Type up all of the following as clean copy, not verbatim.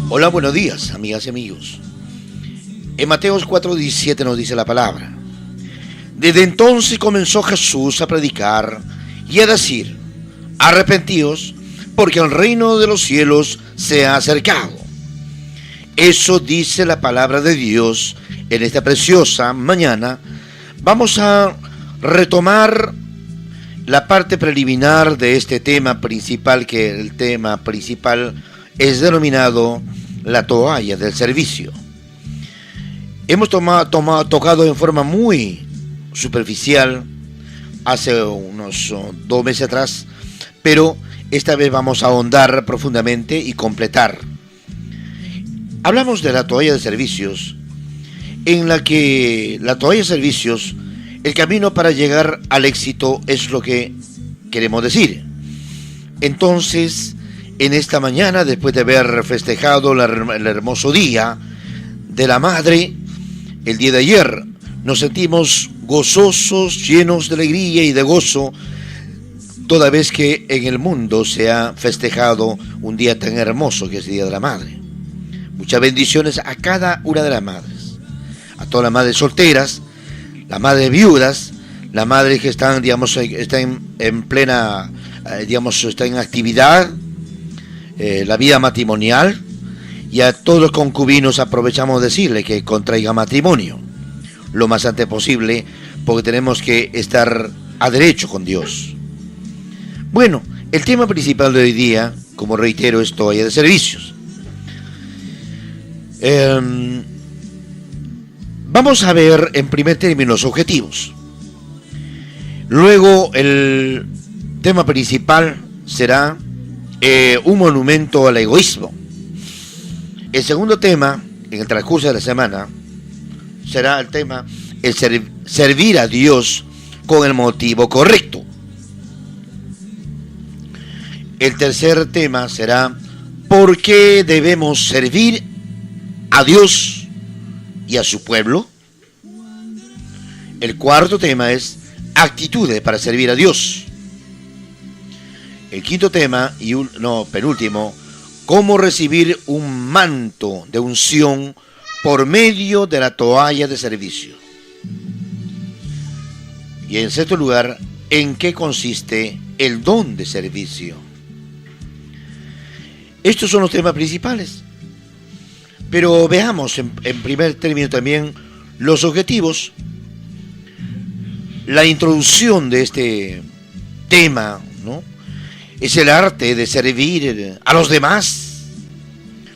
Hola, buenos días, amigas y amigos. En Mateo 4:17 nos dice la palabra: desde entonces comenzó Jesús a predicar y a decir: arrepentíos, porque el reino de los cielos se ha acercado. Eso dice la palabra de Dios. En esta preciosa mañana vamos a retomar la parte preliminar de este tema principal, que el tema principal es denominado la toalla del servicio. Hemos tocado en forma muy superficial hace unos 2 meses atrás, pero esta vez vamos a ahondar profundamente y completar. Hablamos de la toalla de servicios, en la que la toalla de servicios, el camino para llegar al éxito es lo que queremos decir. Entonces, en esta mañana, después de haber festejado el hermoso día de la Madre, el día de ayer, nos sentimos gozosos, llenos de alegría y de gozo, toda vez que en el mundo se ha festejado un día tan hermoso que es el Día de la Madre. Muchas bendiciones a cada una de las madres, a todas las madres solteras, las madres viudas, las madres que están, están en plena, están en actividad, la vida matrimonial, y a todos los concubinos aprovechamos de decirle que contraigan matrimonio lo más antes posible, porque tenemos que estar a derecho con Dios. Bueno, el tema principal de hoy día, como reitero, es toalla de servicios. Vamos a ver en primer término los objetivos. Luego el tema principal será un monumento al egoísmo. El segundo tema, en el transcurso de la semana, será el tema servir a Dios con el motivo correcto. El tercer tema será ¿por qué debemos servir a Dios y a su pueblo? El cuarto tema es actitudes para servir a Dios. El quinto tema, penúltimo, cómo recibir un manto de unción por medio de la toalla de servicio. Y en sexto lugar, ¿en qué consiste el don de servicio? Estos son los temas principales. Pero veamos en primer término también los objetivos. La introducción de este tema, ¿no?, es el arte de servir a los demás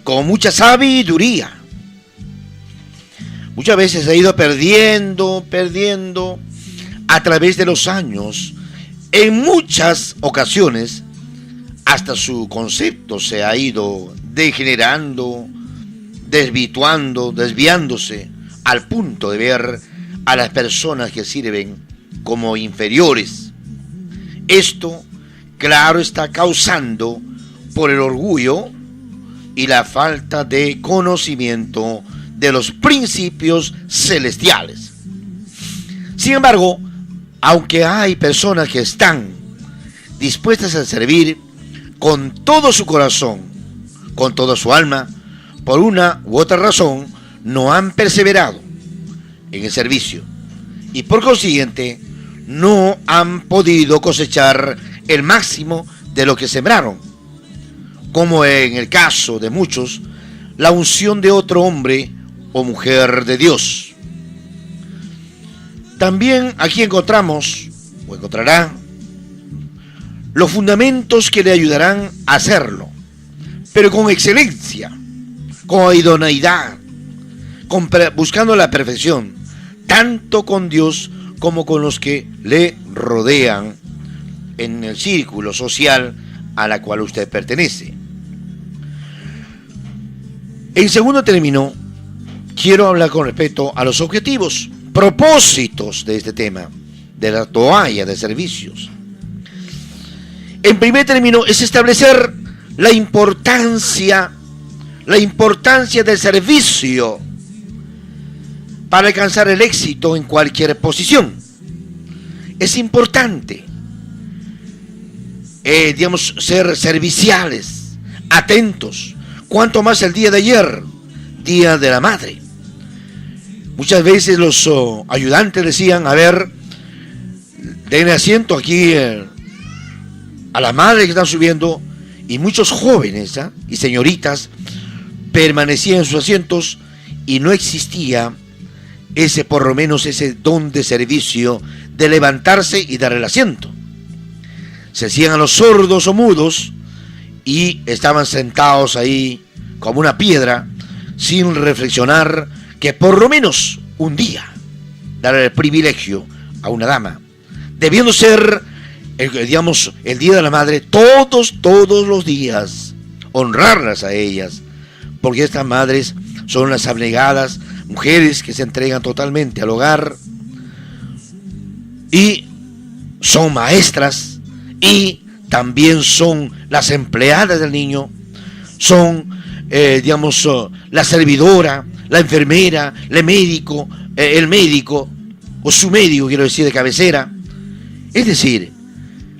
con mucha sabiduría. Muchas veces se ha ido perdiendo a través de los años. En muchas ocasiones hasta su concepto se ha ido degenerando, desviándose al punto de ver a las personas que sirven como inferiores. Esto, claro, está causando por el orgullo y la falta de conocimiento de los principios celestiales. Sin embargo, aunque hay personas que están dispuestas a servir con todo su corazón, con toda su alma, por una u otra razón, no han perseverado en el servicio y por consiguiente no han podido cosechar el máximo de lo que sembraron, como en el caso de muchos, la unción de otro hombre o mujer de Dios. También aquí encontrará los fundamentos que le ayudarán a hacerlo, pero con excelencia, con idoneidad, buscando la perfección, tanto con Dios como con los que le rodean en el círculo social a la cual usted pertenece. En segundo término, quiero hablar con respecto a los objetivos, propósitos de este tema, de la toalla de servicios. En primer término, es establecer la importancia del servicio para alcanzar el éxito en cualquier posición. Es importante, ser serviciales, atentos. Cuanto más el día de ayer, Día de la Madre. Muchas veces los ayudantes decían, a ver, den asiento aquí a la madre que están subiendo, y muchos jóvenes y señoritas permanecían en sus asientos y no existía por lo menos ese don de servicio de levantarse y dar el asiento. Se hacían a los sordos o mudos y estaban sentados ahí como una piedra sin reflexionar que por lo menos un día dar el privilegio a una dama, debiendo ser el Día de la Madre todos los días, honrarlas a ellas, porque estas madres son las abnegadas mujeres que se entregan totalmente al hogar y son maestras y también son las empleadas del niño, son la servidora, la enfermera, el médico o su médico, quiero decir, de cabecera. Es decir,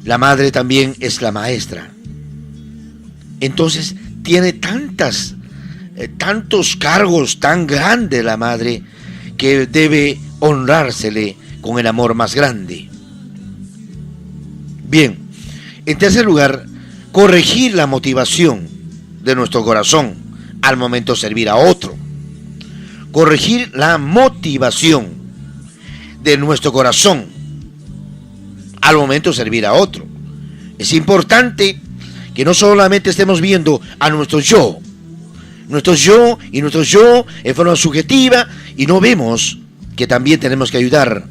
la madre también es la maestra. Entonces tiene tantos cargos tan grandes la madre que debe honrársele con el amor más grande. Bien, en tercer lugar, corregir la motivación de nuestro corazón al momento de servir a otro. Corregir la motivación de nuestro corazón al momento de servir a otro. Es importante que no solamente estemos viendo a nuestro yo en forma subjetiva, y no vemos que también tenemos que ayudar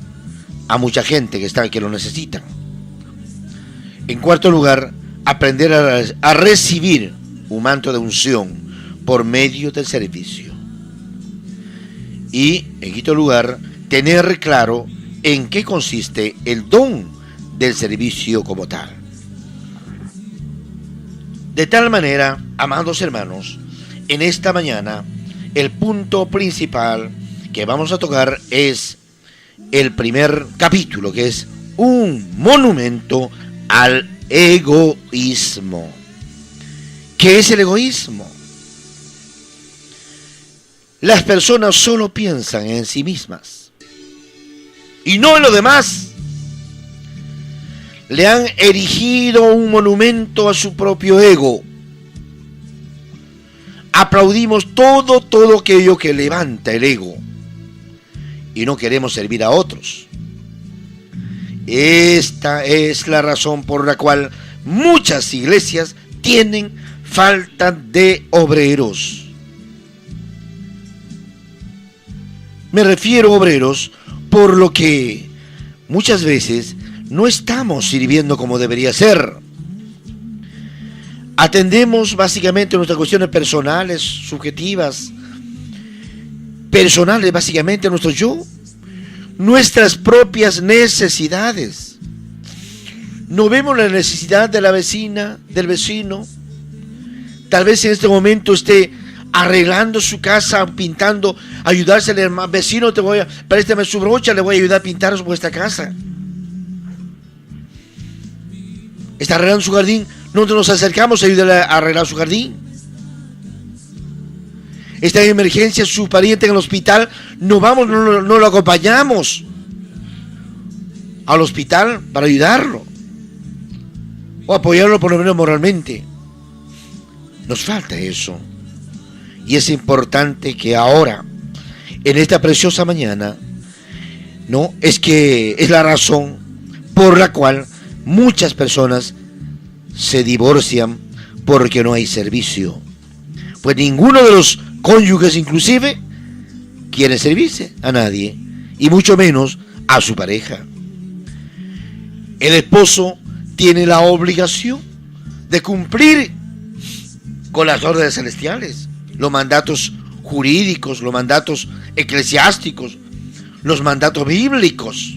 a mucha gente que lo necesita. En cuarto lugar, aprender a recibir un manto de unción por medio del servicio. Y en quinto lugar, tener claro en qué consiste el don del servicio como tal. De tal manera, amados hermanos, en esta mañana el punto principal que vamos a tocar es el primer capítulo, que es un monumento al egoísmo. ¿Qué es el egoísmo? Las personas solo piensan en sí mismas y no en lo demás. Le han erigido un monumento a su propio ego. Aplaudimos todo aquello que levanta el ego y no queremos servir a otros. Esta es la razón por la cual muchas iglesias tienen falta de obreros. Me refiero a obreros por lo que muchas veces no estamos sirviendo como debería ser. Atendemos básicamente nuestras cuestiones personales, subjetivas, básicamente nuestro yo, nuestras propias necesidades. No vemos la necesidad de la vecina, del vecino. Tal vez en este momento esté arreglando su casa, pintando, ayudársele al vecino, préstame su brocha, le voy a ayudar a pintar vuestra casa. Está arreglando su jardín, nosotros nos acercamos a ayudarle a arreglar su jardín. Está en emergencia su pariente en el hospital, no lo acompañamos al hospital para ayudarlo o apoyarlo por lo menos moralmente. Nos falta eso. Y es importante que ahora, en esta preciosa mañana, es la razón por la cual muchas personas se divorcian, porque no hay servicio. Pues ninguno de los cónyuges inclusive quiere servirse a nadie, y mucho menos a su pareja. El esposo tiene la obligación de cumplir con las órdenes celestiales, los mandatos jurídicos, los mandatos eclesiásticos, los mandatos bíblicos.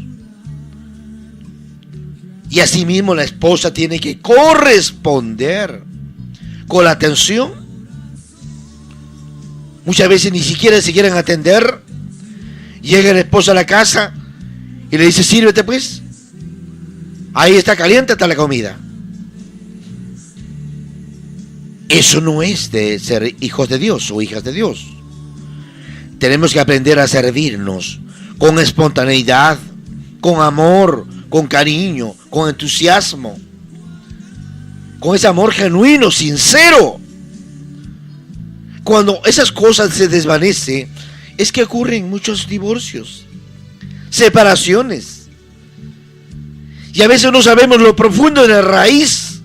Y asimismo la esposa tiene que corresponder con la atención. Muchas veces ni siquiera se quieren atender. Llega la esposa a la casa y le dice: sírvete pues, ahí está caliente, está la comida. Eso no es de ser hijos de Dios o hijas de Dios. Tenemos que aprender a servirnos con espontaneidad, con amor, con cariño, con entusiasmo, con ese amor genuino, sincero. Cuando esas cosas se desvanecen, es que ocurren muchos divorcios, separaciones. Y a veces no sabemos lo profundo de la raíz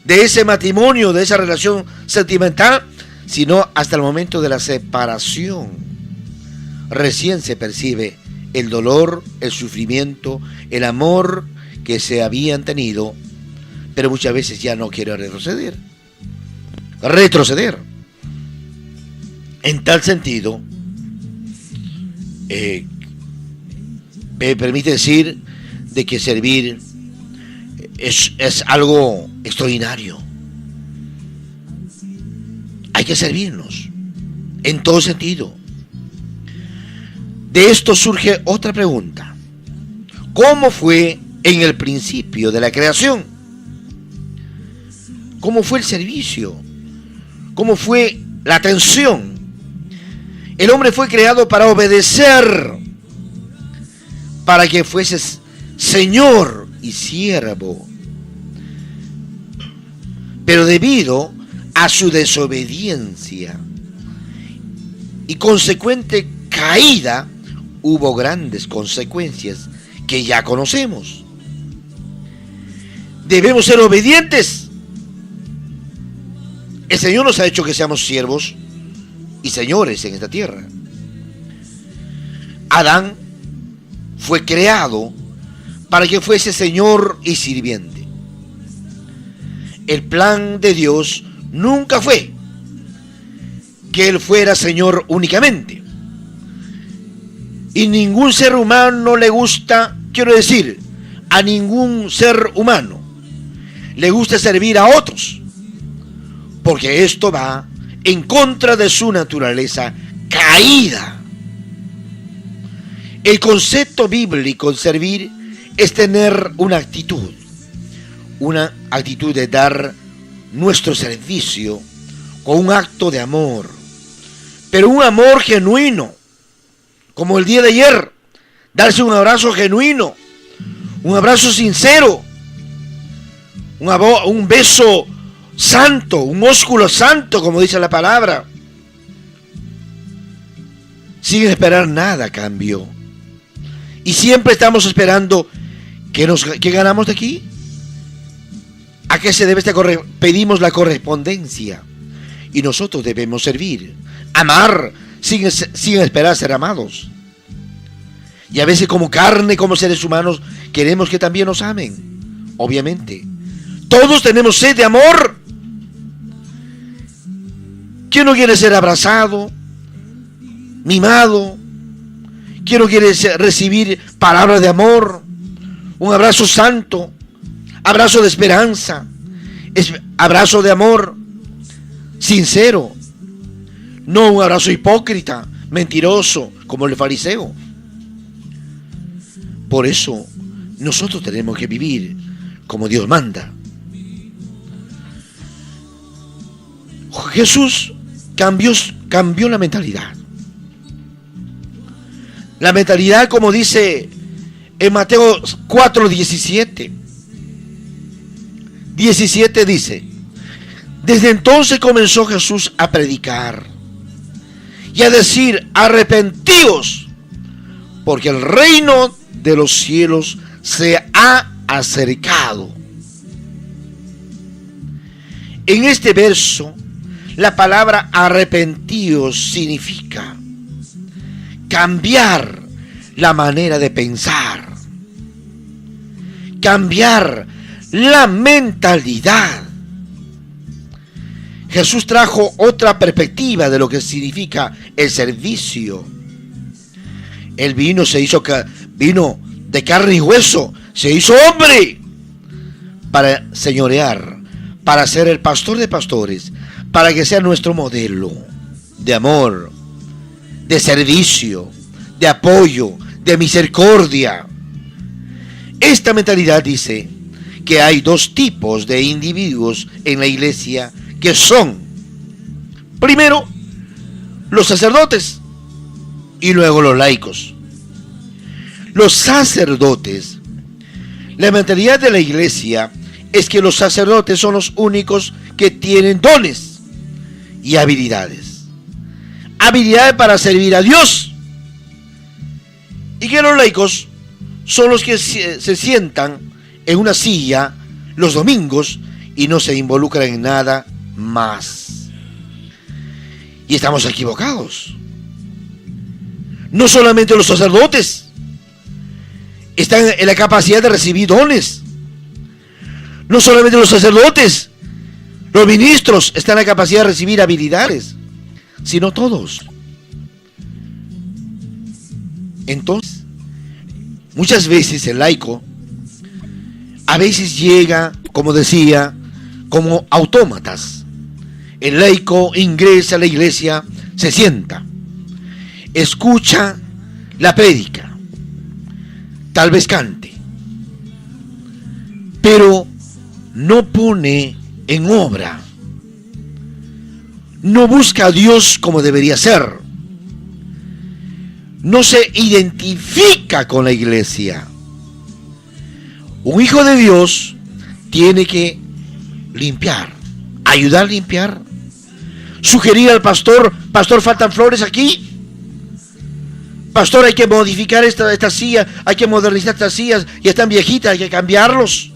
de ese matrimonio, de esa relación sentimental, sino hasta el momento de la separación. Recién se percibe el dolor, el sufrimiento, el amor que se habían tenido, pero muchas veces ya no quiere retroceder. En tal sentido, me permite decir de que servir es algo extraordinario. Hay que servirnos en todo sentido. De esto surge otra pregunta: ¿cómo fue en el principio de la creación? ¿Cómo fue el servicio? ¿Cómo fue la atención? El hombre fue creado para obedecer, para que fueses señor y siervo. Pero debido a su desobediencia y consecuente caída, hubo grandes consecuencias que ya conocemos. Debemos ser obedientes. El Señor nos ha hecho que seamos siervos y señores en esta tierra. Adán fue creado para que fuese señor y sirviente. El plan de Dios nunca fue que él fuera señor únicamente. Y ningún ser humano le gusta, quiero decir, a ningún ser humano le gusta servir a otros, porque esto va en contra de su naturaleza caída. El concepto bíblico de servir es tener una actitud de dar nuestro servicio con un acto de amor, pero un amor genuino, como el día de ayer, darse un abrazo genuino, un abrazo sincero, un beso santo, un ósculo santo, como dice la palabra, sin esperar nada a cambio. Y siempre estamos esperando ¿qué ganamos de aquí? ¿A qué se debe pedimos la correspondencia? Y nosotros debemos servir, amar, sin esperar ser amados. Y a veces como carne, como seres humanos, queremos que también nos amen. Obviamente. Todos tenemos sed de amor. ¿Quién no quiere ser abrazado, mimado? ¿Quién no quiere recibir palabras de amor? Un abrazo santo, abrazo de esperanza, abrazo de amor sincero. No un abrazo hipócrita, mentiroso, como el fariseo. Por eso, nosotros tenemos que vivir como Dios manda. Jesús cambió la mentalidad. La mentalidad, como dice en Mateo 4:17. 17 dice: desde entonces comenzó Jesús a predicar y a decir: arrepentíos, porque el reino de los cielos se ha acercado. En este verso, la palabra arrepentíos significa cambiar la manera de pensar, cambiar la mentalidad. Jesús trajo otra perspectiva de lo que significa el servicio. Él vino de carne y hueso, se hizo hombre para señorear, para ser el pastor de pastores, para que sea nuestro modelo de amor, de servicio, de apoyo, de misericordia. Esta mentalidad dice que hay dos tipos de individuos en la iglesia, que son, primero, los sacerdotes y luego los laicos. Los sacerdotes, la mentalidad de la iglesia es que los sacerdotes son los únicos que tienen dones y habilidades. Habilidades para servir a Dios. Y que los laicos son los que se sientan en una silla los domingos y no se involucran en nada más. Y estamos equivocados. No solamente los sacerdotes están en la capacidad de recibir dones. No solamente los sacerdotes, los ministros están en la capacidad de recibir habilidades, sino todos. Entonces, muchas veces el laico a veces llega, como decía, como autómatas. El laico ingresa a la iglesia, se sienta, escucha la prédica, tal vez cante, pero no pone en obra, no busca a Dios como debería ser, no se identifica con la iglesia. Un hijo de Dios tiene que limpiar, ayudar a limpiar, sugerir al pastor: pastor, faltan flores aquí, pastor, hay que modificar esta silla, hay que modernizar estas sillas, ya están viejitas, hay que cambiarlos,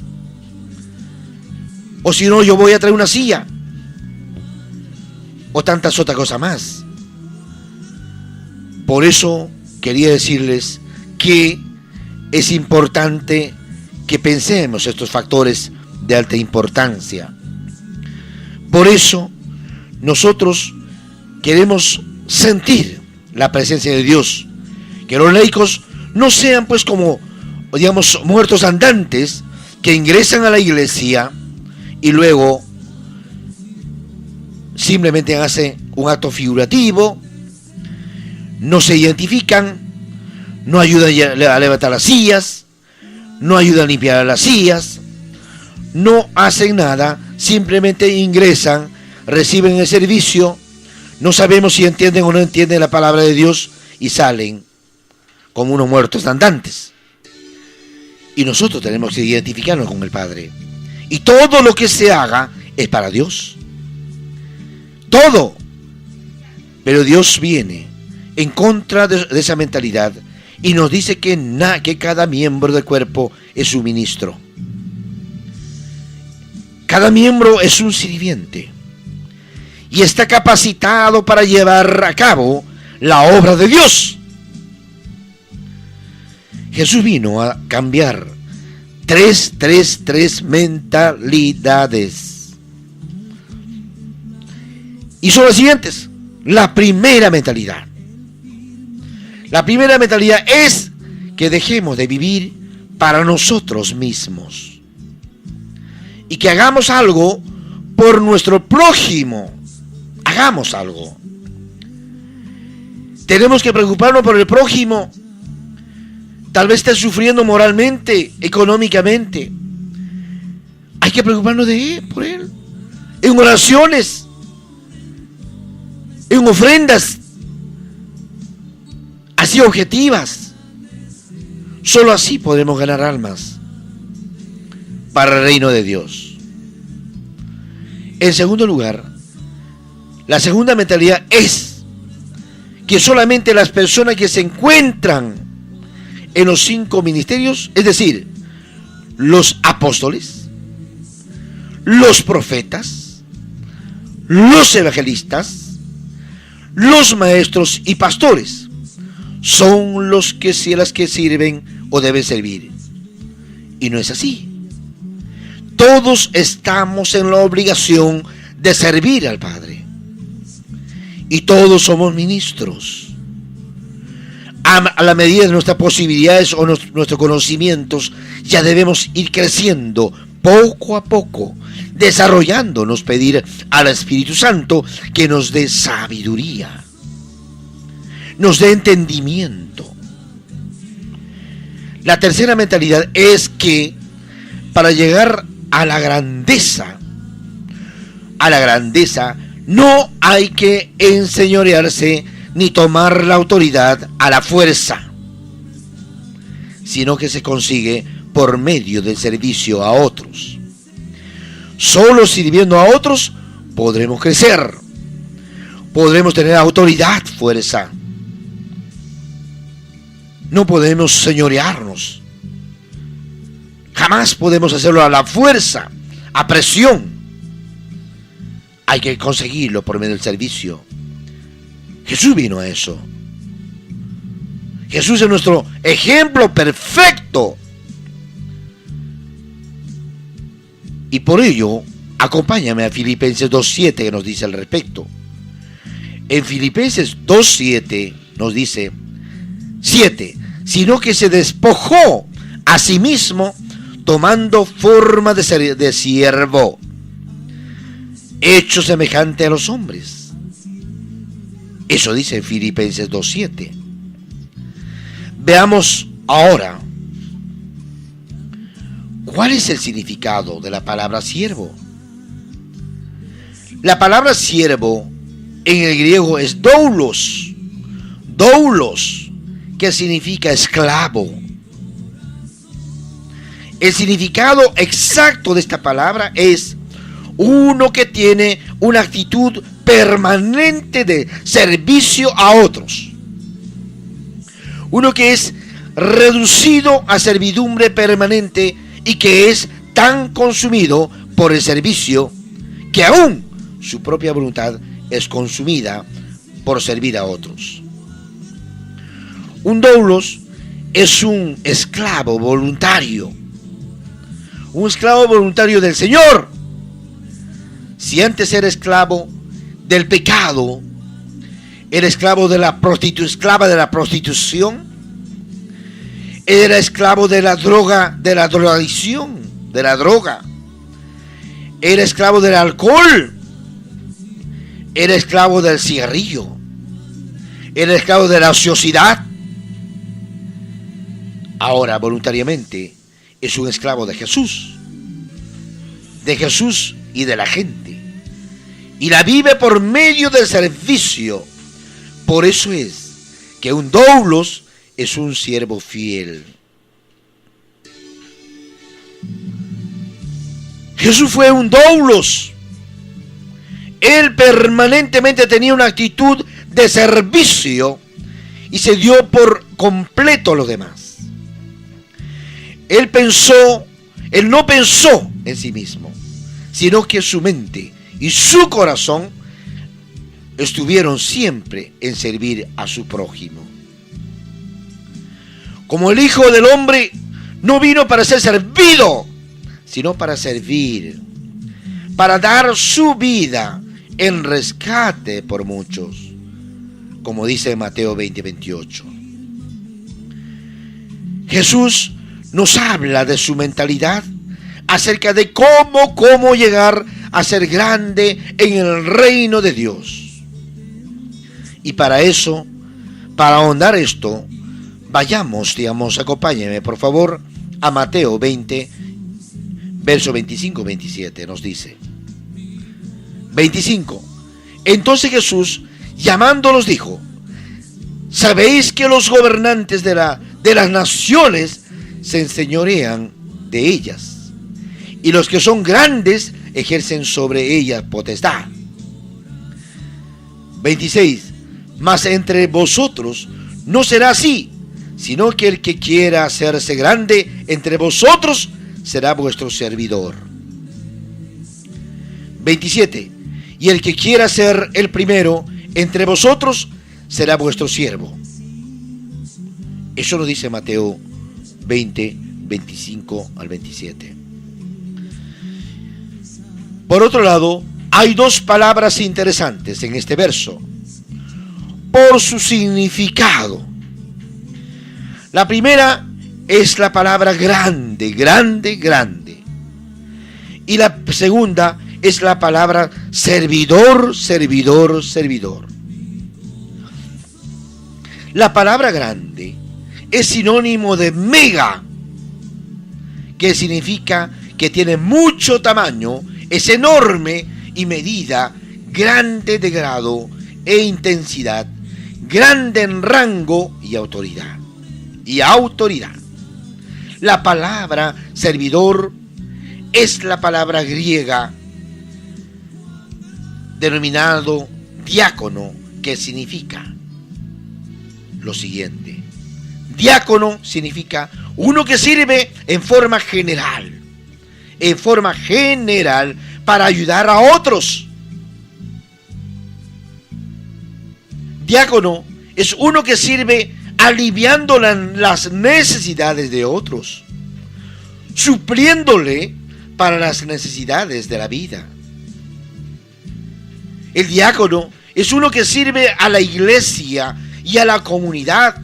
o si no yo voy a traer una silla, o tantas otras cosas más. Por eso quería decirles que es importante que pensemos estos factores de alta importancia. Por eso nosotros queremos sentir la presencia de Dios, que los laicos no sean pues como, digamos, muertos andantes que ingresan a la iglesia y luego simplemente hacen un acto figurativo, no se identifican, no ayudan a levantar las sillas, no ayudan a limpiar las sillas, no hacen nada, simplemente ingresan, reciben el servicio, no sabemos si entienden o no entienden la palabra de Dios y salen como unos muertos andantes. Y nosotros tenemos que identificarnos con el Padre. Y todo lo que se haga es para Dios. Todo. Pero Dios viene en contra de esa mentalidad y nos dice que cada miembro del cuerpo es un ministro. Cada miembro es un sirviente y está capacitado para llevar a cabo la obra de Dios. Jesús vino a cambiar tres mentalidades. Y son las siguientes. La primera mentalidad. La primera mentalidad es que dejemos de vivir para nosotros mismos y que hagamos algo por nuestro prójimo. Hagamos algo. Tenemos que preocuparnos por el prójimo. Tal vez esté sufriendo moralmente, económicamente. Hay que preocuparnos de él, por él. En oraciones, en ofrendas, así objetivas. Solo así podremos ganar almas para el reino de Dios. En segundo lugar, la segunda mentalidad es que solamente las personas que se encuentran en los 5 ministerios, es decir, los apóstoles, los profetas, los evangelistas, los maestros y pastores, son las que sirven o deben servir. Y no es así. Todos estamos en la obligación de servir al Padre. Y todos somos ministros. A la medida de nuestras posibilidades o nuestros conocimientos, ya debemos ir creciendo poco a poco, desarrollándonos, pedir al Espíritu Santo que nos dé sabiduría, nos dé entendimiento. La tercera mentalidad es que para llegar a la grandeza, no hay que enseñorearse ni tomar la autoridad a la fuerza, sino que se consigue por medio del servicio a otros. Solo sirviendo a otros podremos crecer, podremos tener autoridad, fuerza. No podemos señorearnos. Jamás podemos hacerlo a la fuerza, a presión. Hay que conseguirlo por medio del servicio. Jesús vino a eso. Jesús es nuestro ejemplo perfecto. Y por ello, acompáñame a Filipenses 2:7 que nos dice al respecto. En Filipenses 2:7 nos dice, 7, sino que se despojó a sí mismo tomando forma de siervo, hecho semejante a los hombres. Eso dice Filipenses 2:7. Veamos ahora cuál es el significado de la palabra siervo. La palabra siervo en el griego es doulos, que significa esclavo. El significado exacto de esta palabra es uno que tiene una actitud permanente de servicio a otros. Uno que es reducido a servidumbre permanente y que es tan consumido por el servicio que aún su propia voluntad es consumida por servir a otros. Un doulos es un esclavo voluntario. Un esclavo voluntario del Señor. Si antes era esclavo del pecado, era esclavo de la prostitución, era esclavo de la droga, de la drogadicción, de la droga, era esclavo del alcohol, era esclavo del cigarrillo, era esclavo de la ociosidad. Ahora voluntariamente es un esclavo de Jesús y de la gente, y la vive por medio del servicio. Por eso es que un doulos es un siervo fiel. Jesús fue un doulos. Él permanentemente tenía una actitud de servicio y se dio por completo a los demás. Él no pensó en sí mismo, sino que su mente y su corazón estuvieron siempre en servir a su prójimo. Como el Hijo del Hombre no vino para ser servido, sino para servir, para dar su vida en rescate por muchos, como dice Mateo 20:28. Jesús nos habla de su mentalidad acerca de cómo llegar a ser grande en el reino de Dios. Y para eso, para ahondar esto, acompáñenme por favor a Mateo 20, verso 25-27, nos dice. 25. Entonces Jesús, llamándolos, dijo: ¿sabéis que los gobernantes de las naciones se enseñorean de ellas, y los que son grandes ejercen sobre ellas potestad? 26. Mas entre vosotros no será así, sino que el que quiera hacerse grande entre vosotros será vuestro servidor. 27. Y el que quiera ser el primero entre vosotros será vuestro siervo. Eso lo dice Mateo 20, 25 al 27. Por otro lado, hay dos palabras interesantes en este verso por su significado. La primera es la palabra grande, grande, grande. Y la segunda es la palabra servidor, servidor, servidor. La palabra grande es sinónimo de mega, que significa que tiene mucho tamaño, es enorme y medida, grande de grado e intensidad, grande en rango y autoridad. La palabra servidor es la palabra griega denominado diácono, que significa lo siguiente. Diácono significa uno que sirve en forma general para ayudar a otros. Diácono es uno que sirve aliviando las necesidades de otros, supliéndole para las necesidades de la vida. El diácono es uno que sirve a la iglesia y a la comunidad,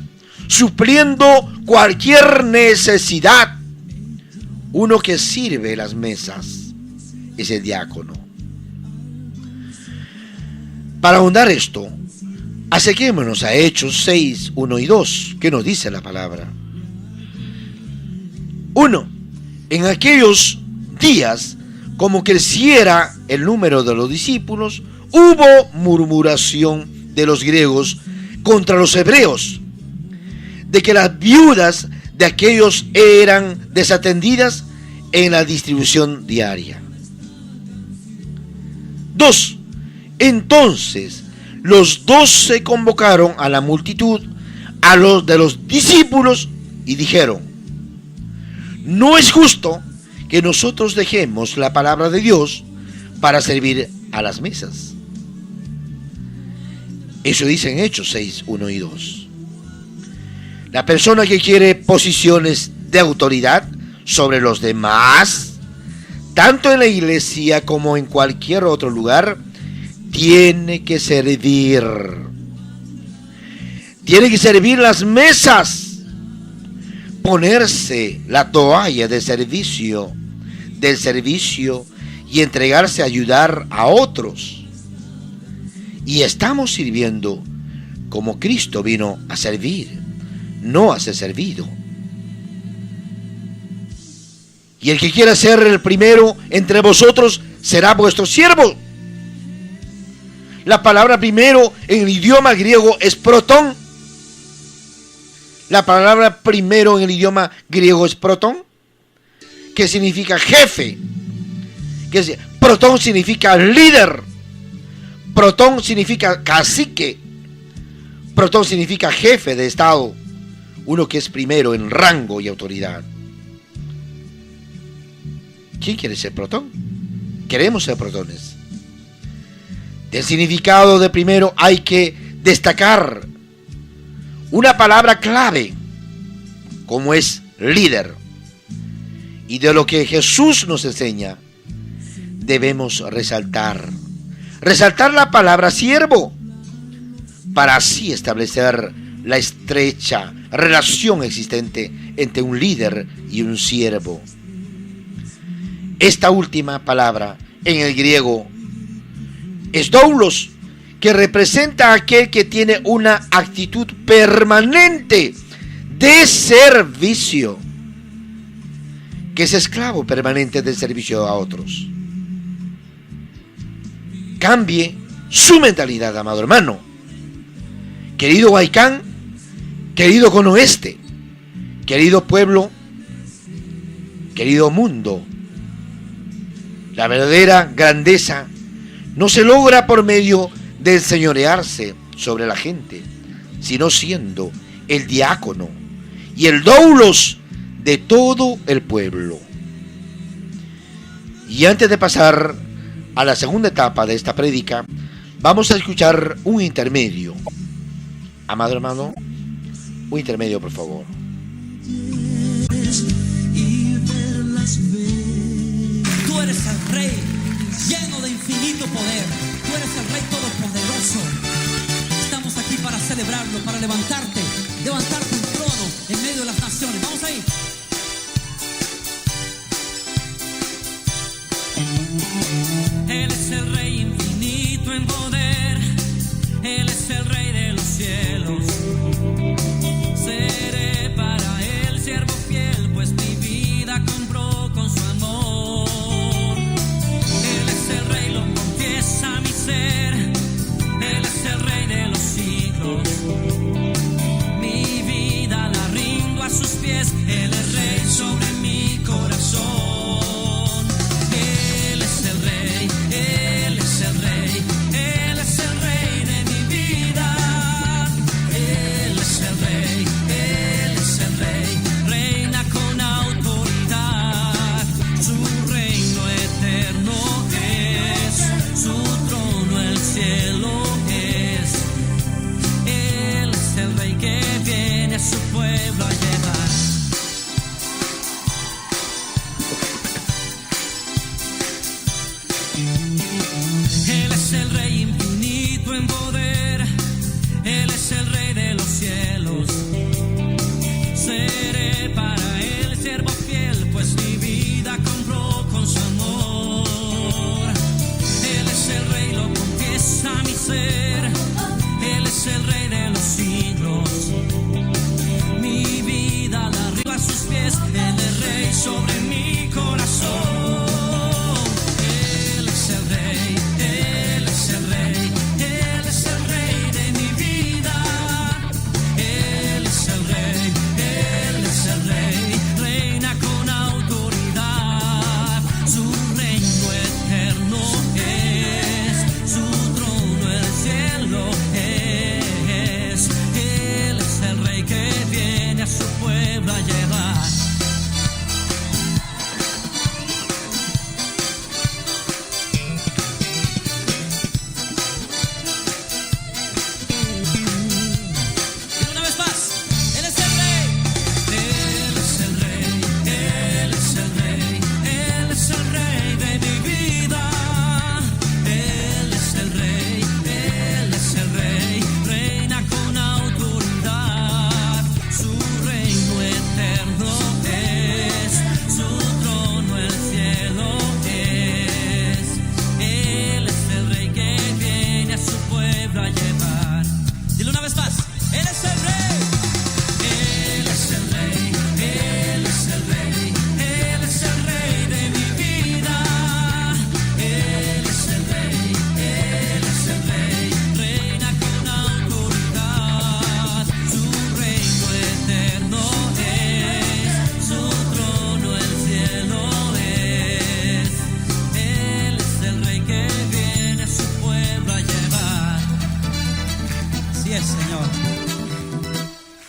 supliendo cualquier necesidad. Uno que sirve las mesas es el diácono. Para ahondar esto, acerquémonos a Hechos 6, 1 y 2, que nos dice la palabra. 1. En aquellos días, como creciera el número de los discípulos, hubo murmuración de los griegos contra los hebreos, de que las viudas de aquellos eran desatendidas en la distribución diaria. 2. Entonces los 12 convocaron a la multitud, a los de los discípulos, y dijeron: no es justo que nosotros dejemos la palabra de Dios para servir a las mesas. Eso dice en Hechos 6, 1 y 2. La persona que quiere posiciones de autoridad sobre los demás, tanto en la iglesia como en cualquier otro lugar, tiene que servir. Tiene que servir las mesas, ponerse la toalla del servicio y entregarse a ayudar a otros. Y estamos sirviendo como Cristo vino a servir, no a ser servido. Y el que quiera ser el primero entre vosotros será vuestro siervo. La palabra primero en el idioma griego es protón. La palabra primero en el idioma griego es protón, que significa jefe. Protón significa líder. Protón significa cacique. Protón significa jefe de estado, uno que es primero en rango y autoridad. ¿Quién quiere ser protón? Queremos ser protones. Del significado de primero hay que destacar una palabra clave, como es líder. Y de lo que Jesús nos enseña, debemos resaltar la palabra siervo, para así establecer la estrecha relación existente entre un líder y un siervo. Esta última palabra en el griego es doulos, que representa a aquel que tiene una actitud permanente de servicio, que es esclavo permanente del servicio a otros. Cambie su mentalidad, amado hermano. Querido Huaycán, querido Cono Oeste, querido pueblo, querido mundo, la verdadera grandeza no se logra por medio de enseñorearse sobre la gente, sino siendo el diácono y el doulos de todo el pueblo. Y antes de pasar a la segunda etapa de esta prédica, vamos a escuchar un intermedio. Amado hermano, Un intermedio, por favor. Tú eres el Rey lleno de infinito poder. Tú eres el Rey todopoderoso. Estamos aquí para celebrarlo, para levantarte un trono en medio de las naciones. Vamos ahí. Él es el Rey infinito en poder. Él es el Rey de los cielos. Seré para él siervo fiel, pues mi vida compró con su amor. Él es el Rey, lo confiesa mi ser. Él es el Rey de los siglos. Mi vida la rindo a sus pies. Él es Rey sobre mi corazón. Él es el Rey, Él es el Rey, Él es el Rey de mi vida. Él es el Rey, Él es el Rey, reina con autoridad. Su reino eterno es, su trono el cielo es. Él es el Rey que viene a su pueblo a llevar. Él es el Rey infinito en poder. Él es el Rey de los cielos. Seré para él siervo fiel, pues mi vida compró con su amor. Él es el Rey, lo confiesa mi ser. Él es el Rey de los siglos. Mi vida la rindo a sus pies. Él es Rey sobre mi corazón. Él es el Rey, Él es el Rey, Él es el Rey de mi vida. Él es el Rey, Él es el Rey, reina con autoridad. Su reino eterno es, su trono el cielo es. Él es el Rey que viene a su pueblo a llevar. Y una vez más, Él es el Rey. Él es el Rey, Él es el Rey, Él es el Rey de mi vida. Él es el Rey, Él es el Rey, reina con autoridad. Su reino eterno es, su trono el cielo es. Él es el Rey que viene a su pueblo a llevar. Dile una vez más, Él es el Rey. Él es el Rey, Él es el Rey, Él es el Rey de mi vida. Él es el Rey, Él es el Rey, reina con autoridad. Su reino eterno es, su trono el cielo es. Él es el Rey que viene a su pueblo a llevar. Así es, Señor.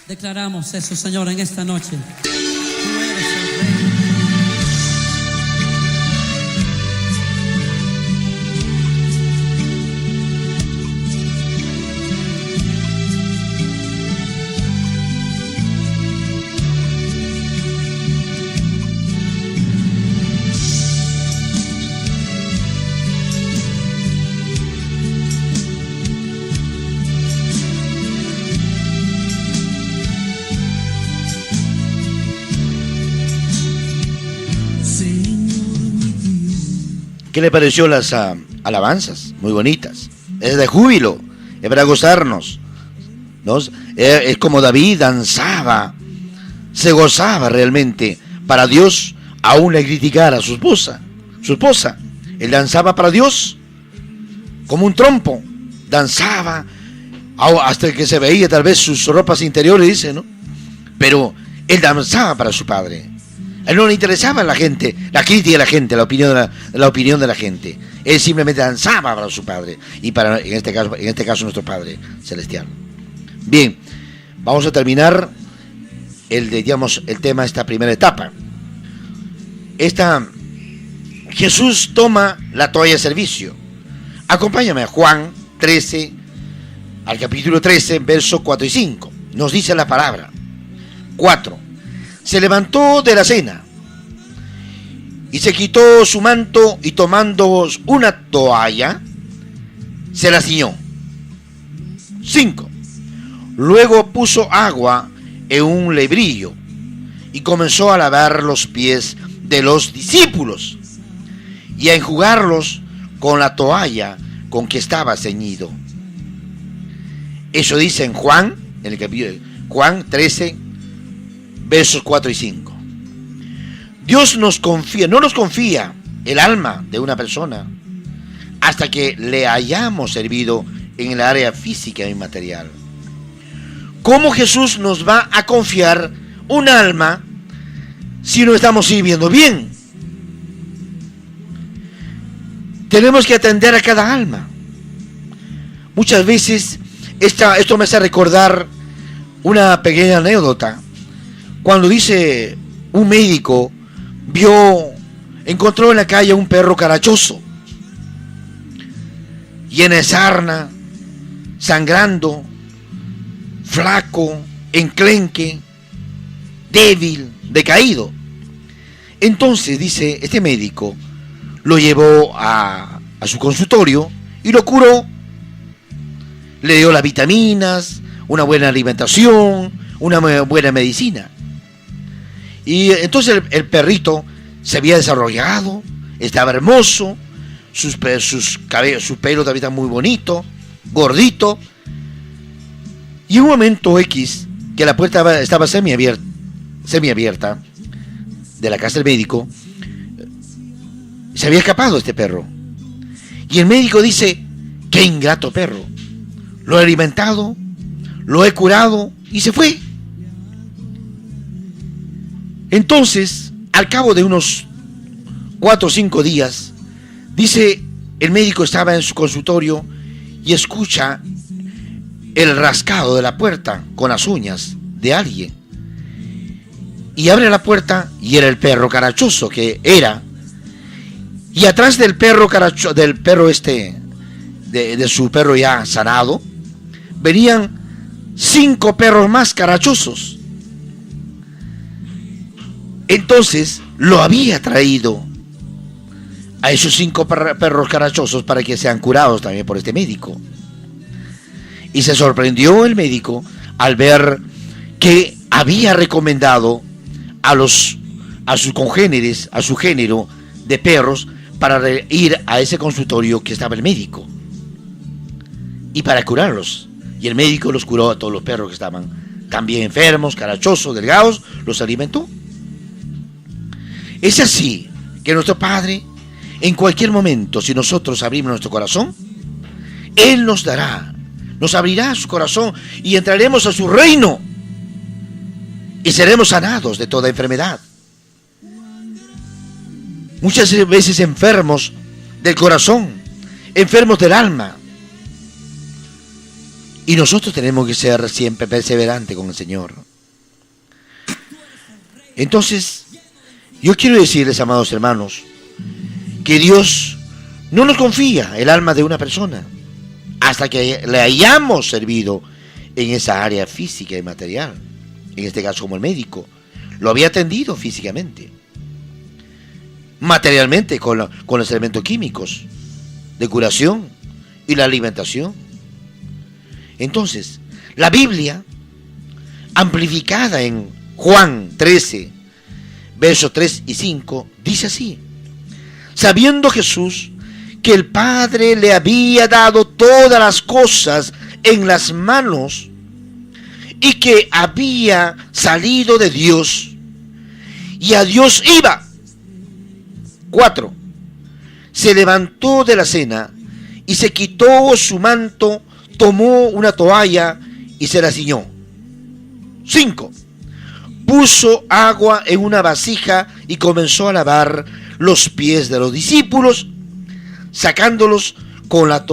Declaramos eso, Señor, en esta noche. Tú eres el Rey. ¿Qué le pareció las alabanzas? Muy bonitas. Es de júbilo, es para gozarnos, ¿no? Es como David danzaba, se gozaba realmente para Dios, aún le criticara a su esposa. Él danzaba para Dios como un trompo, danzaba hasta que se veía tal vez sus ropas interiores, dice, ¿no? Pero él danzaba para su padre. A él no le interesaba la gente, la crítica de la gente, la opinión de la gente. Él simplemente danzaba para su padre y para, en este caso nuestro Padre Celestial. Bien, vamos a terminar el tema de esta primera etapa. Jesús toma la toalla de servicio. Acompáñame a Juan 13, al capítulo 13, versos 4 y 5. nos dice la palabra. 4. Se levantó de la cena y se quitó su manto y tomando una toalla, se la ciñó. 5. Luego puso agua en un lebrillo y comenzó a lavar los pies de los discípulos y a enjugarlos con la toalla con que estaba ceñido. Eso dice en Juan, en el capítulo Juan 13, versos 4 y 5. Dios no nos confía el alma de una persona hasta que le hayamos servido en el área física y material. ¿Cómo Jesús nos va a confiar un alma si no estamos sirviendo bien? Tenemos que atender a cada alma. Muchas veces esto me hace recordar una pequeña anécdota. Cuando dice un médico encontró en la calle un perro carachoso, lleno de sarna, sangrando, flaco, enclenque, débil, decaído. Entonces, dice, este médico lo llevó a su consultorio y lo curó. Le dio las vitaminas, una buena alimentación, una buena medicina. Y entonces el perrito se había desarrollado, estaba hermoso, sus pelos también estaban muy bonitos, gordito. Y en un momento X, que la puerta estaba semiabierta de la casa del médico, se había escapado este perro. Y el médico dice: qué ingrato perro, lo he alimentado, lo he curado y se fue. Entonces, al cabo de unos 4 o 5 días, dice, el médico estaba en su consultorio y escucha el rascado de la puerta con las uñas de alguien. Y abre la puerta y era el perro carachoso que era. Y atrás del perro de su perro ya sanado, venían 5 perros más carachosos. Entonces lo había traído a esos 5 perros carachosos para que sean curados también por este médico. Y se sorprendió el médico al ver que había recomendado a sus congéneres, a su género de perros, para ir a ese consultorio que estaba el médico y para curarlos. Y el médico los curó a todos los perros que estaban también enfermos, carachosos, delgados, los alimentó. Es así que nuestro Padre, en cualquier momento, si nosotros abrimos nuestro corazón, Él nos abrirá su corazón y entraremos a su reino y seremos sanados de toda enfermedad. Muchas veces enfermos del corazón, enfermos del alma. Y nosotros tenemos que ser siempre perseverantes con el Señor. Entonces, yo quiero decirles, amados hermanos, que Dios no nos confía el alma de una persona hasta que le hayamos servido en esa área física y material. En este caso, como el médico lo había atendido físicamente, materialmente con los elementos químicos de curación y la alimentación. Entonces, la Biblia, amplificada en Juan 13, versos 3 y 5, dice así: sabiendo Jesús que el Padre le había dado todas las cosas en las manos y que había salido de Dios y a Dios iba. 4. Se levantó de la cena y se quitó su manto, tomó una toalla y se la ciñó. 5. Puso agua en una vasija y comenzó a lavar los pies de los discípulos, secándolo con la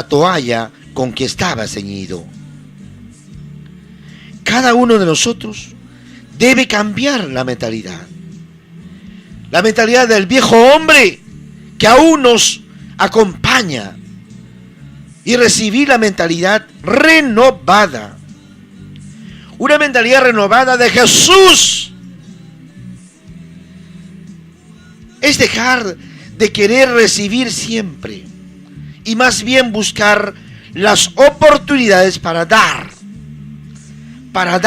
toalla con que estaba ceñido. Cada uno de nosotros debe cambiar la mentalidad del viejo hombre que aún nos acompaña y recibir la mentalidad renovada. Una mentalidad renovada de Jesús. Es dejar de querer recibir siempre y más bien buscar las oportunidades para dar, para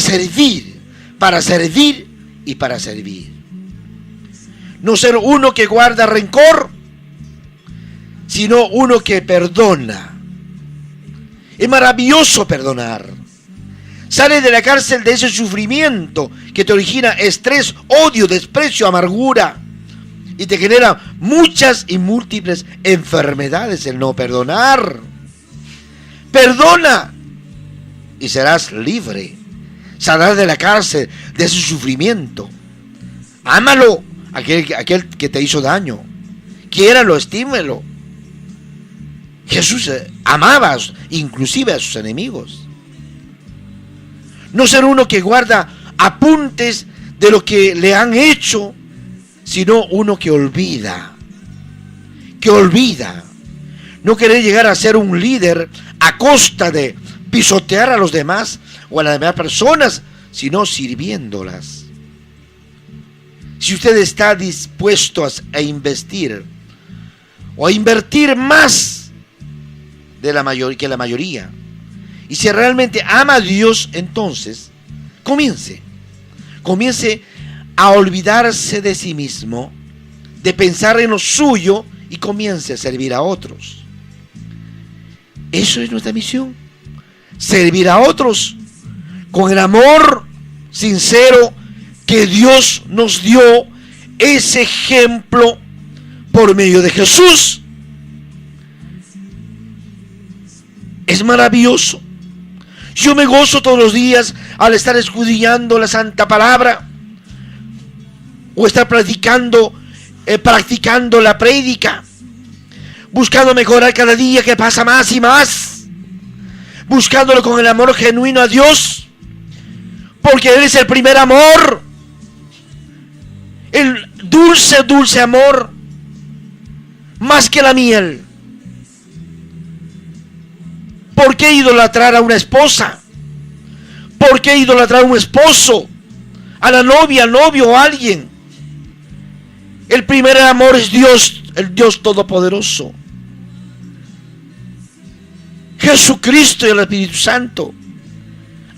servir y para servir. No ser uno que guarda rencor, sino uno que perdona. Es maravilloso perdonar. Sale de la cárcel de ese sufrimiento que te origina estrés, odio, desprecio, amargura, y te genera muchas y múltiples enfermedades el no perdonar. Perdona y serás libre. Saldrás de la cárcel, de ese sufrimiento. Ámalo, aquel que te hizo daño. Quiéralo, estímelo. Jesús amaba inclusive a sus enemigos. No ser uno que guarda apuntes de lo que le han hecho, sino uno que olvida. No querer llegar a ser un líder a costa de pisotear a los demás o a las demás personas, sino sirviéndolas. Si usted está dispuesto a invertir más que la mayoría, y si realmente ama a Dios, entonces comience a olvidarse de sí mismo, de pensar en lo suyo, y comience a servir a otros. Eso es nuestra misión, servir a otros con el amor sincero que Dios nos dio, ese ejemplo por medio de Jesús. Es maravilloso. Yo me gozo todos los días al estar escudriñando la Santa Palabra o estar practicando la prédica, buscando mejorar cada día que pasa más y más, buscándolo con el amor genuino a Dios, porque Él es el primer amor, el dulce amor, más que la miel. ¿Por qué idolatrar a una esposa? ¿Por qué idolatrar a un esposo? A la novia, al novio o a alguien. El primer amor es Dios, el Dios Todopoderoso. Jesucristo y el Espíritu Santo.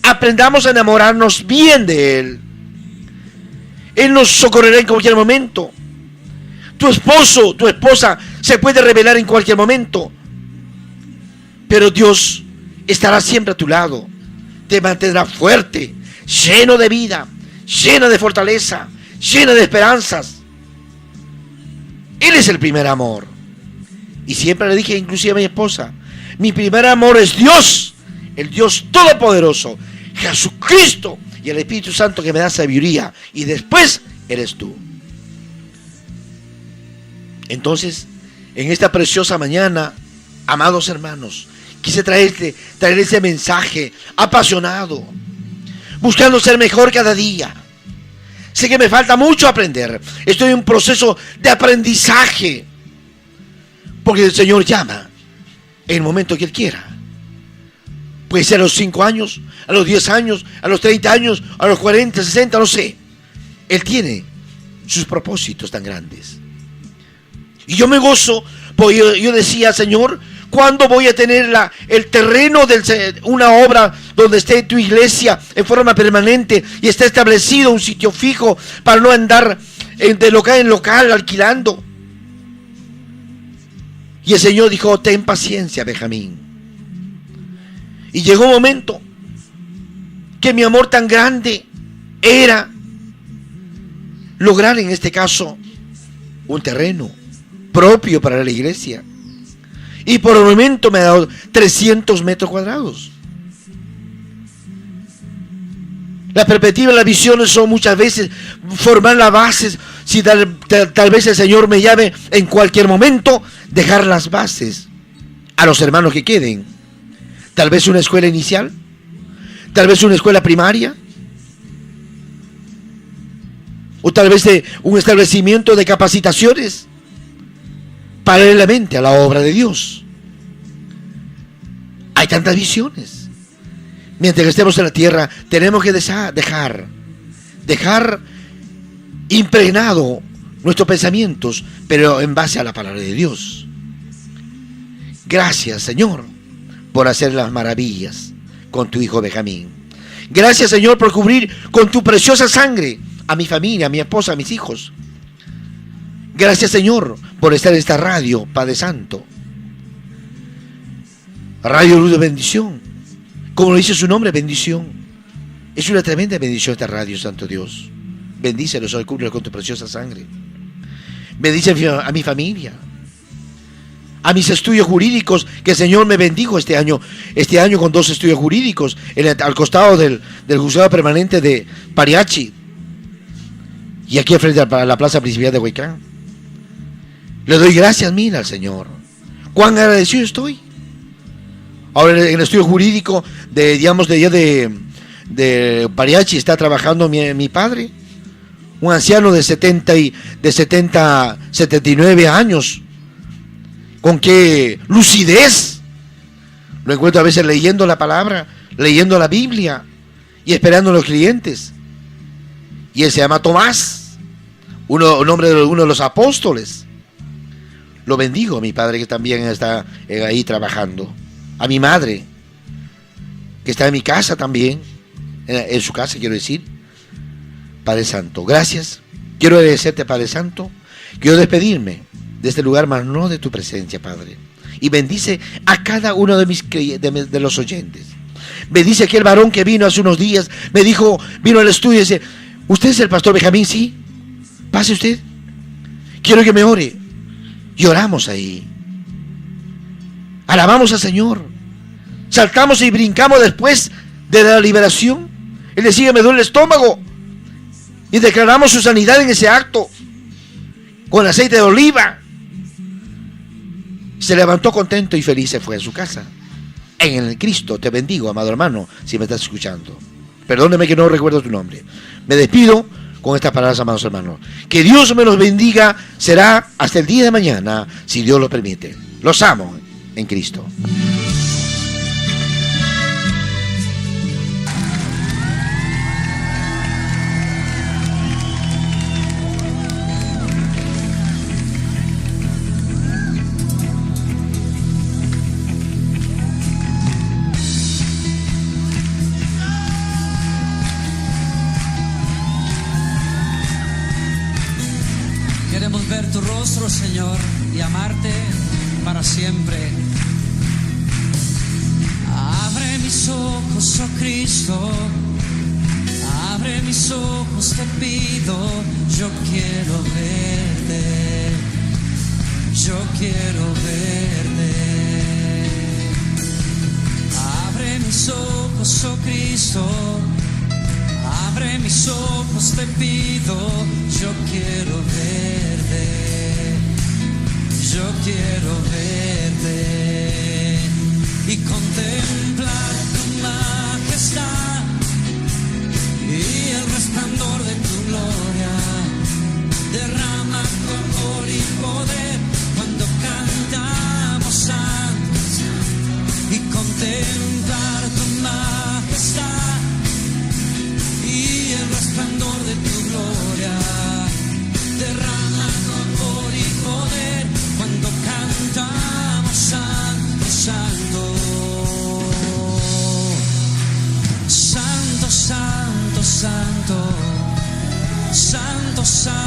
Aprendamos a enamorarnos bien de Él. Él nos socorrerá en cualquier momento. Tu esposo, tu esposa se puede rebelar en cualquier momento, pero Dios estará siempre a tu lado. Te mantendrá fuerte, lleno de vida, lleno de fortaleza, lleno de esperanzas. Él es el primer amor. Y siempre le dije, inclusive a mi esposa, mi primer amor es Dios, el Dios Todopoderoso, Jesucristo y el Espíritu Santo que me da sabiduría. Y después eres tú. Entonces, en esta preciosa mañana, amados hermanos, quise traer ese mensaje apasionado, buscando ser mejor cada día. Sé que me falta mucho aprender. Estoy en un proceso de aprendizaje, porque el Señor llama en el momento que Él quiera. Puede ser a los 5 años, a los 10 años, a los 30 años, a los 40, 60, no sé. Él tiene sus propósitos tan grandes. Y yo me gozo, porque yo decía, Señor, ¿cuándo voy a tener el terreno de una obra donde esté tu iglesia en forma permanente y esté establecido un sitio fijo para no andar de local en local alquilando? Y el Señor dijo, ten paciencia, Benjamín. Y llegó un momento que mi amor tan grande era lograr en este caso un terreno propio para la iglesia. Y por el momento me ha dado 300 metros cuadrados. La perspectiva, las visiones son muchas veces formar las bases. Si tal vez el Señor me llame en cualquier momento, dejar las bases a los hermanos que queden. Tal vez una escuela inicial, tal vez una escuela primaria, o tal vez un establecimiento de capacitaciones. paralelamente a la obra de Dios. Hay tantas visiones. Mientras que estemos en la tierra, tenemos que dejar impregnado nuestros pensamientos, pero en base a la palabra de Dios. Gracias, Señor, por hacer las maravillas con tu hijo Benjamín. Gracias, Señor, por cubrir con tu preciosa sangre a mi familia, a mi esposa, a mis hijos. Gracias, Señor, por estar en esta radio, Padre Santo. Radio Luz de Bendición. Como lo dice su nombre, bendición. Es una tremenda bendición esta radio, Santo Dios. Bendícelos, Señor, cúbrelo con tu preciosa sangre. Bendice a mi familia, a mis estudios jurídicos, que el Señor me bendijo este año con 2 estudios jurídicos, al costado del juzgado permanente de Pariachi, y aquí frente a la plaza principal de Huaycán. Le doy gracias, mira, al Señor. Cuán agradecido estoy. Ahora en el estudio jurídico de Pariachi está trabajando mi padre, un anciano de 79 años. Con qué lucidez lo encuentro a veces leyendo la palabra, leyendo la Biblia y esperando a los clientes. Y él se llama Tomás, nombre de uno de los apóstoles. Lo bendigo a mi padre, que también está ahí trabajando. A mi madre, que está en mi casa también, en su casa, quiero decir. Padre Santo, gracias. Quiero agradecerte, Padre Santo. Quiero despedirme de este lugar, mas no de tu presencia, Padre. Y bendice a cada uno de los oyentes. Bendice a aquel varón que vino hace unos días, vino al estudio y dice: ¿usted es el pastor Benjamín? Sí. Pase usted. Quiero que me ore. Y oramos ahí. Alabamos al Señor. Saltamos y brincamos después de la liberación. Él decía: me duele el estómago. Y declaramos su sanidad en ese acto, con aceite de oliva. Se levantó contento y feliz, se fue a su casa. En el Cristo te bendigo, amado hermano, si me estás escuchando. Perdóneme que no recuerdo tu nombre. Me despido con estas palabras, amados hermanos. Que Dios me los bendiga. Será hasta el día de mañana, si Dios lo permite. Los amo en Cristo. Queremos ver tu rostro, Señor, y amarte para siempre. Abre mis ojos, oh Cristo, abre mis ojos, te pido. Yo quiero verte, yo quiero verte. Abre mis ojos, oh Cristo, abre mis ojos, te pido. Yo quiero verte, yo quiero verte y contemplar tu majestad y el resplandor de tu gloria. Derrama tu amor y poder cuando cantamos santos, y contemplar tu majestad y el resplandor de tu gloria. Derrama tu amor y poder cuando cantamos santo, santo. Santo, santo, santo. Santo, santo.